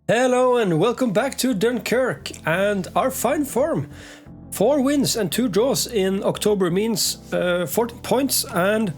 Hello and welcome back to Dunkirk and our fine form. 4 wins and 2 draws in October means 14 points and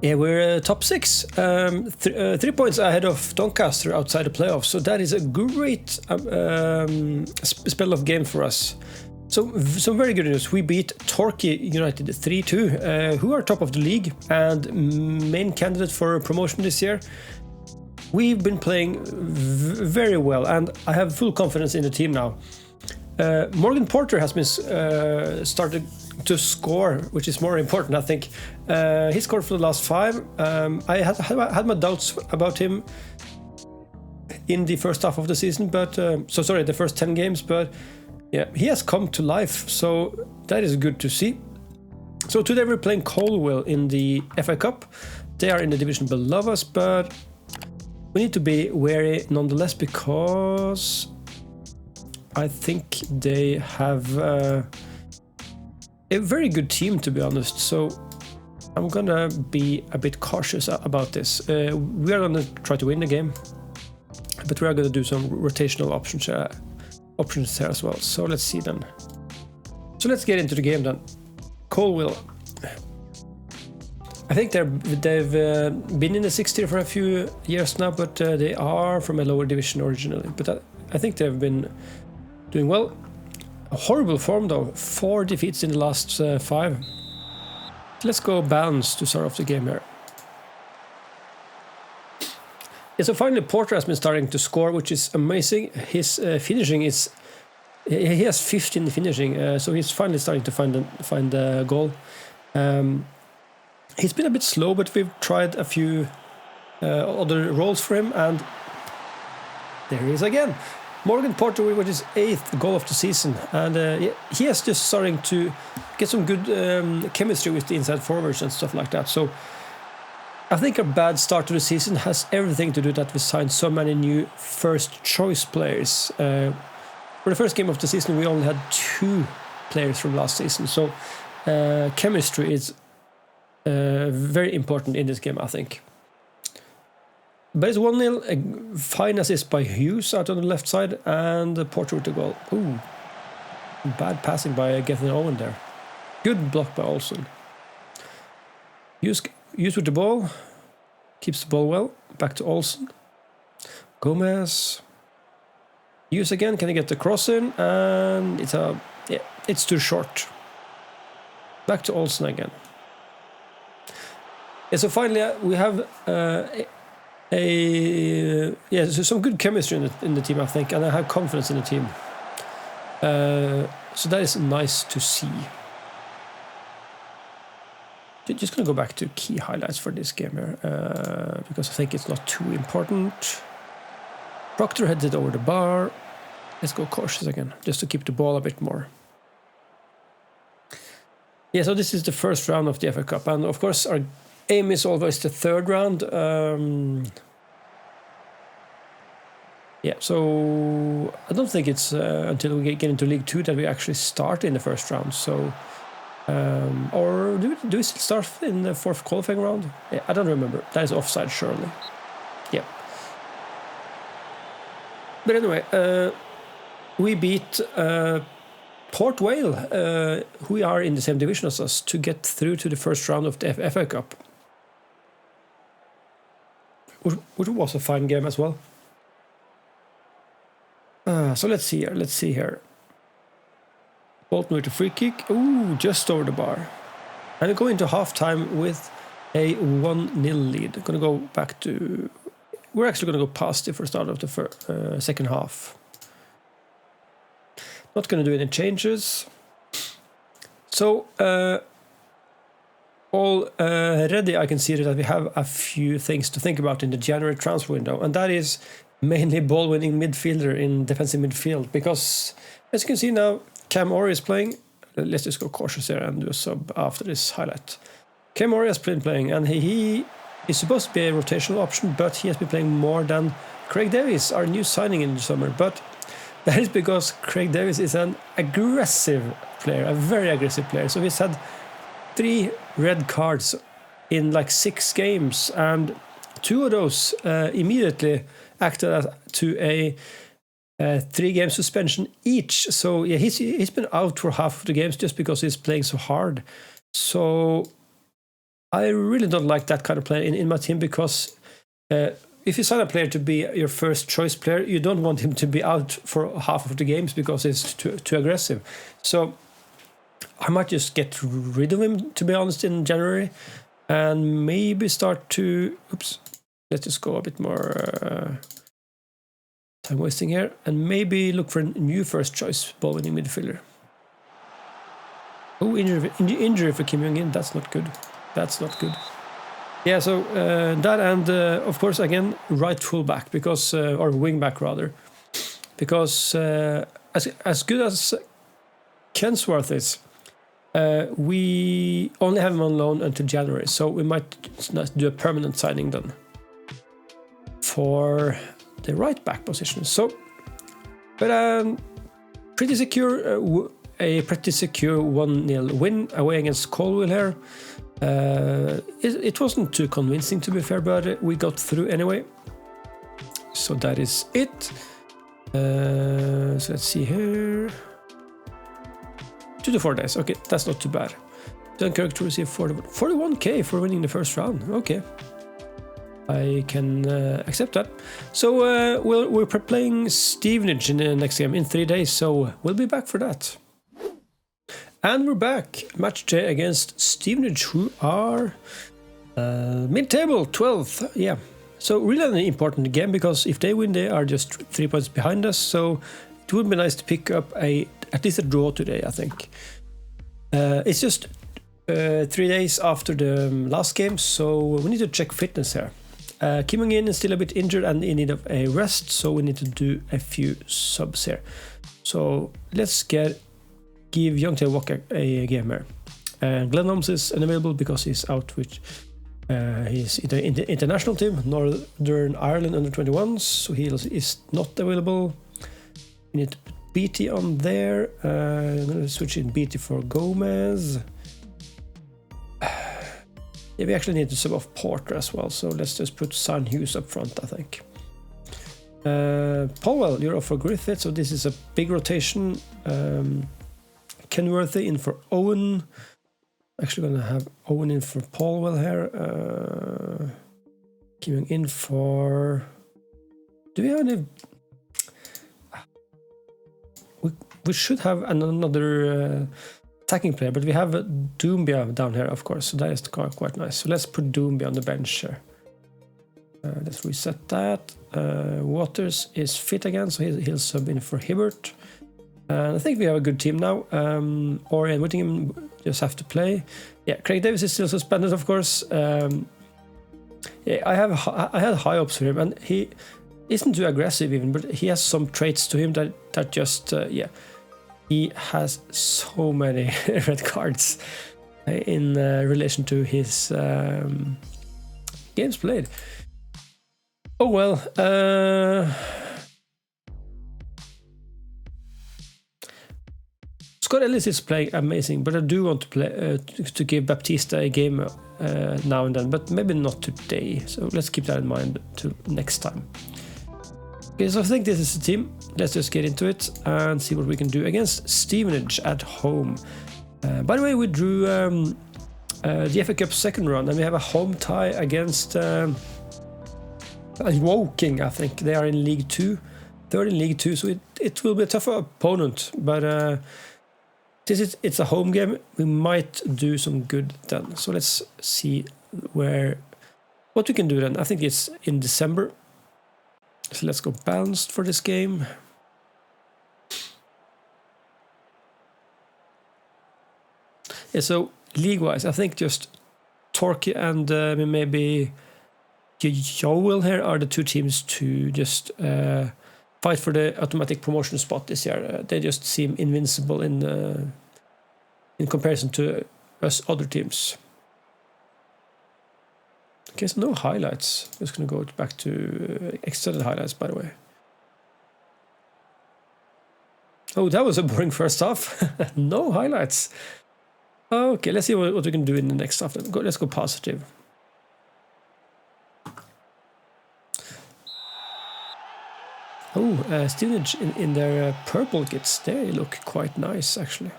we're top 6. 3 points ahead of Doncaster outside the playoffs, so that is a great spell of game for us. So some very good news. We beat Torquay United 3-2, who are top of the league and main candidate for promotion this year. We've been playing very well, and I have full confidence in the team now. Morgan Porter has been started to score, which is more important, I think. He scored for the last 5. I had my doubts about him in the first half of the season, but the first 10 games, but yeah, he has come to life, so that is good to see. So today we're playing Colwell in the FA Cup. They are in the division below us, but we need to be wary nonetheless because I think they have a very good team, to be honest. So I'm gonna be a bit cautious about this. We are gonna try to win the game, but we are gonna do some rotational options here as well. So let's see then. So let's get into the game then. Colwell. I think they've been in the 6th tier for a few years now, but they are from a lower division originally. But I think they've been doing well. A horrible form though, 4 defeats in the last 5. Let's go balance to start off the game here. Yeah, so finally Porter has been starting to score, which is amazing. His finishing is... He has 15 finishing, so he's finally starting to find a goal. He's been a bit slow, but we've tried a few other roles for him, and there he is again. Morgan Porter with his 8th goal of the season, and he is just starting to get some good chemistry with the inside forwards and stuff like that. So I think a bad start to the season has everything to do that we signed so many new first choice players. For the first game of the season, we only had 2 players from last season, so chemistry is very important in this game, I think. But it's 1-0, a fine assist by Hughes out on the left side, and Porter with the goal. Ooh, bad passing by Gethin Owen there. Good block by Olsen. Hughes with the ball, keeps the ball well. Back to Olsen. Gomez. Hughes again, can he get the cross in? And it's too short. Back to Olsen again. Yeah, so finally we have so some good chemistry in the team, I think, and I have confidence in the team. So that is nice to see. Just gonna go back to key highlights for this game here, because I think it's not too important. Proctor heads it over the bar. Let's go cautious again, just to keep the ball a bit more. Yeah, so this is the first round of the FA Cup, and of course our aim is always the 3rd round. So I don't think it's until we get into League 2 that we actually start in the first round. So, or do we still start in the 4th qualifying round? Yeah, I don't remember. That is offside, surely. Yeah. But anyway, we beat Port Vale, who are in the same division as us, to get through to the first round of the FA Cup. Which was a fine game as well. So let's see here. Boatmen with a free kick. Ooh, just over the bar. And we go into halftime with a 1-0 lead. Gonna go back to... We're actually gonna go past the first start of the second half. Not gonna do any changes. So already I can see that we have a few things to think about in the January transfer window, and that is mainly ball-winning midfielder in defensive midfield, because as you can see now, Cam Ori is playing. Let's just go cautious here and do a sub after this highlight. Cam Ori has been playing, and he is supposed to be a rotational option, but he has been playing more than Craig Davies, our new signing in the summer. But that is because Craig Davies is an aggressive player, a very aggressive player. So he's had 3 red cards in like 6 games, and 2 of those immediately acted to a 3-game suspension each. So yeah, he's been out for half of the games just because he's playing so hard. So I really don't like that kind of player in my team, because if you sign a player to be your first choice player, you don't want him to be out for half of the games because it's too aggressive. So I might just get rid of him, to be honest, in January, and maybe start to... Oops. Let's just go a bit more time wasting here, and maybe look for a new first choice ball winning midfielder. Oh, injury for Kim Jong-in. That's not good. That's not good. Yeah, so that, and of course again right fullback, because or wing back rather, because as good as Kensworth is, we only have him on loan until January, so we might do a permanent signing then for the right back position. So, but pretty secure, a pretty secure 1-0 win away against Colwell here. It wasn't too convincing, to be fair, but we got through anyway. So that is it. So let's see here. 2 to 4 days. Okay, that's not too bad. Dunkirk to receive 41k for winning the first round. Okay, I can accept that. So we're playing Stevenage in the next game in 3 days. So we'll be back for that. And we're back. Match day against Stevenage, who are mid-table, 12th. Yeah. So really an important game, because if they win, they are just 3 points behind us. So it would be nice to pick up at least a draw today, I think. It's just 3 days after the last game, so we need to check fitness here. Kim Jong-in is still a bit injured and in need of a rest, so we need to do a few subs here. So let's give Young Tae Wok a game here. Glenn Holmes is unavailable because he's out with he's in the international team, Northern Ireland under 21s, so he is not available. We need to put BT on there. I'm going to switch in BT for Gomez. Yeah, we actually need to sub off Porter as well, so let's just put San Hughes up front, I think. Powell, you're off for Griffith, so this is a big rotation. Kenworthy in for Owen. Actually going to have Owen in for Paulwell here. Kim in for... Do we have any... We should have another attacking player, but we have Doumbia down here, of course, so that is quite nice. So let's put Doumbia on the bench here. Let's reset that. Waters is fit again, so he'll sub in for Hibbert. I think we have a good team now. Ori and Whittingham just have to play. Yeah, Craig Davis is still suspended, of course. Yeah, I had high hopes for him, and he isn't too aggressive even, but he has some traits to him that just yeah, he has so many red cards in relation to his games played. Oh well. Scott Ellis is playing amazing, but I do want to play to give Baptista a game now and then, but maybe not today. So let's keep that in mind to next time. Okay, so I think this is the team. Let's just get into it and see what we can do against Stevenage at home. By the way, we drew the FA Cup second round, and we have a home tie against Woking. I think they are in League 2, third in League 2, so it will be a tougher opponent, but since it's a home game, we might do some good then. So let's see what we can do then. I think it's in December. So let's go balanced for this game. Yeah, so league-wise, I think just Torquay and maybe Joel here are the two teams to just fight for the automatic promotion spot this year. They just seem invincible in comparison to us other teams. Okay, so no highlights. I'm just going to go back to extended highlights, by the way. Oh, that was a boring first half. No highlights. Okay, let's see what we can do in the next half. Let's go positive. Oh, Stevenage in their purple kits, they look quite nice actually.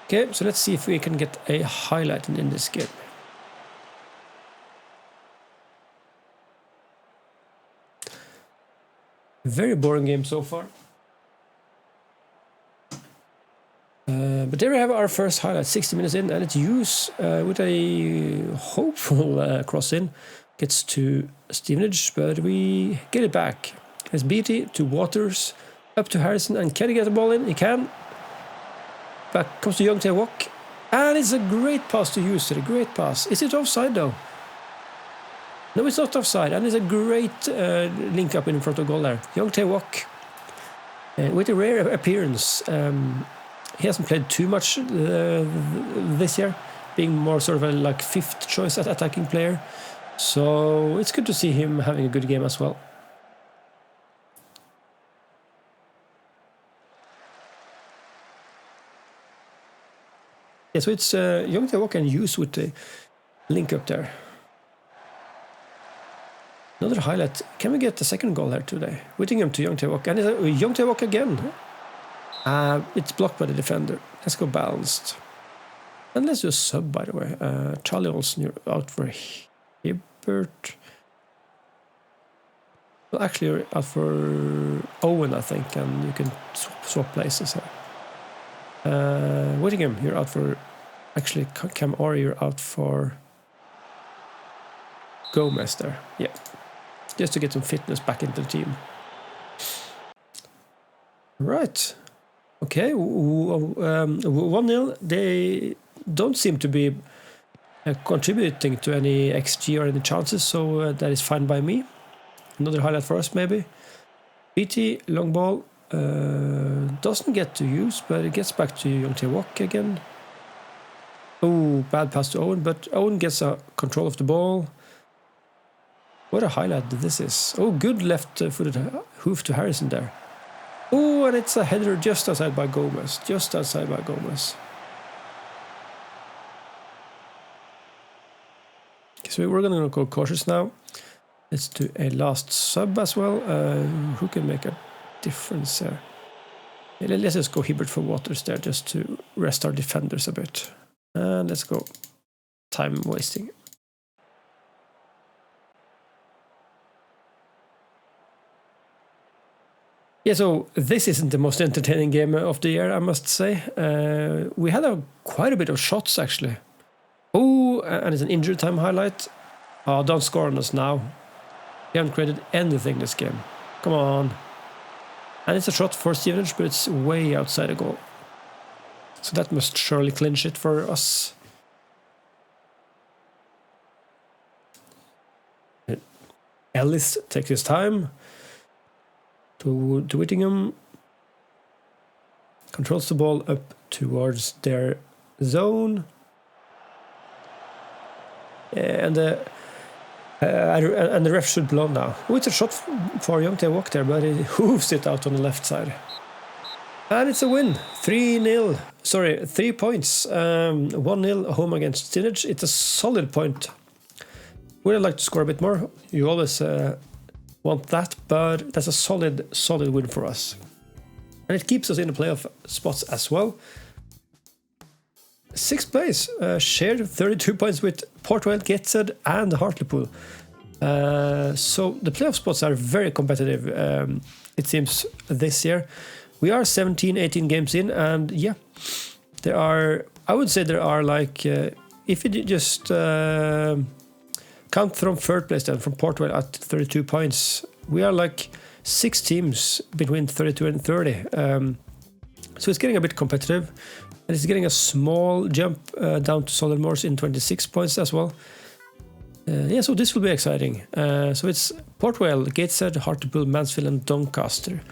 Okay, so let's see if we can get a highlight in this game. Very boring game so far. But there we have our first highlight, 60 minutes in, and it's Hughes with a hopeful cross in. Gets to Stevenage, but we get it back. It's Beattie to Waters, up to Harrison, and can he get the ball in? He can. Back comes to Young Tae-Wok, and it's a great pass to Hughes, a great pass. Is it offside though? No, it's not offside, and it's a great link up in front of goal there. Young Tae-Wok, with a rare appearance. He hasn't played too much this year, being more sort of a like fifth choice attacking player. So it's good to see him having a good game as well. Yeah, so it's Young Tae-Wok and Hughes with the link up there. Another highlight. Can we get the second goal here today? Whittingham to Young Tae-Wok, and it's Young Tae-Wok again. It's blocked by the defender. Let's go balanced. And let's do a sub, by the way. Charlie Olsen, you're out for Hibbert. Well, actually, you're out for Owen, I think, and you can swap places here. Whittingham, you're out for... Actually, Cam Ori, you're out for Gomez there. Yeah. Just to get some fitness back into the team. Right. Okay, 1-0. They don't seem to be contributing to any XG or any chances, so that is fine by me. Another highlight for us, maybe. BT, long ball, doesn't get to use, but it gets back to Young Tae-Wok again. Oh, bad pass to Owen, but Owen gets a control of the ball. What a highlight this is. Oh, good left-footed hoof to Harrison there. Oh, and it's a header just outside by Gomez. Just outside by Gomez. So we're going to go cautious now. Let's do a last sub as well. Who can make a difference there? Let's just go Hibbert for Waters there just to rest our defenders a bit. And let's go. Time wasting. Yeah, so this isn't the most entertaining game of the year, I must say. We had quite a bit of shots, actually. Oh, and it's an injury time highlight. Oh, don't score on us now. We haven't created anything this game. Come on. And it's a shot for Stevenage, but it's way outside the goal. So that must surely clinch it for us. Ellis takes his time. To Whittingham, controls the ball up towards their zone, and the ref should blow now. Oh, it's a shot for Young Tae-Wok there, but he hooves it out on the left side, and it's a win. 3-0. Sorry, 3 points. 1-0 home against Stevenage. It's a solid point. Would I like to score a bit more? You always. Want that, but that's a solid win for us, and it keeps us in the playoff spots as well. 6th place, shared 32 points with Portwell, Gateshead, and Hartlepool. So the playoff spots are very competitive. It seems this year we are 17-18 games in, and yeah, there are. I would say there are like if you just. Count from 3rd place then, from Portwell at 32 points. We are like 6 teams between 32 and 30. So it's getting a bit competitive. And it's getting a small jump down to Solid in 26 points as well. Yeah, so this will be exciting. So it's Portwell, Gateshead, Hartlepool, Mansfield and Doncaster.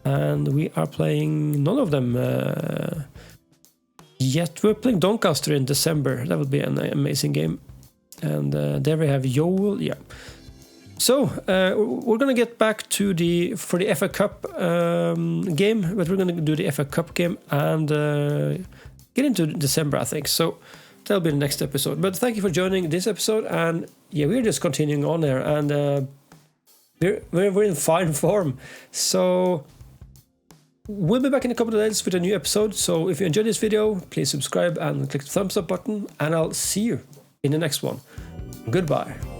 And we are playing none of them yet. We're playing Doncaster in December. That will be an amazing game. And there we have Joel, yeah. So we're gonna get back to the FA Cup game, but we're gonna do the FA Cup game and get into December, I think. So that'll be the next episode. But thank you for joining this episode, and yeah, we're just continuing on there. And we're in fine form. So we'll be back in a couple of days with a new episode. So if you enjoyed this video, please subscribe and click the thumbs up button, and I'll see you in the next one. Goodbye.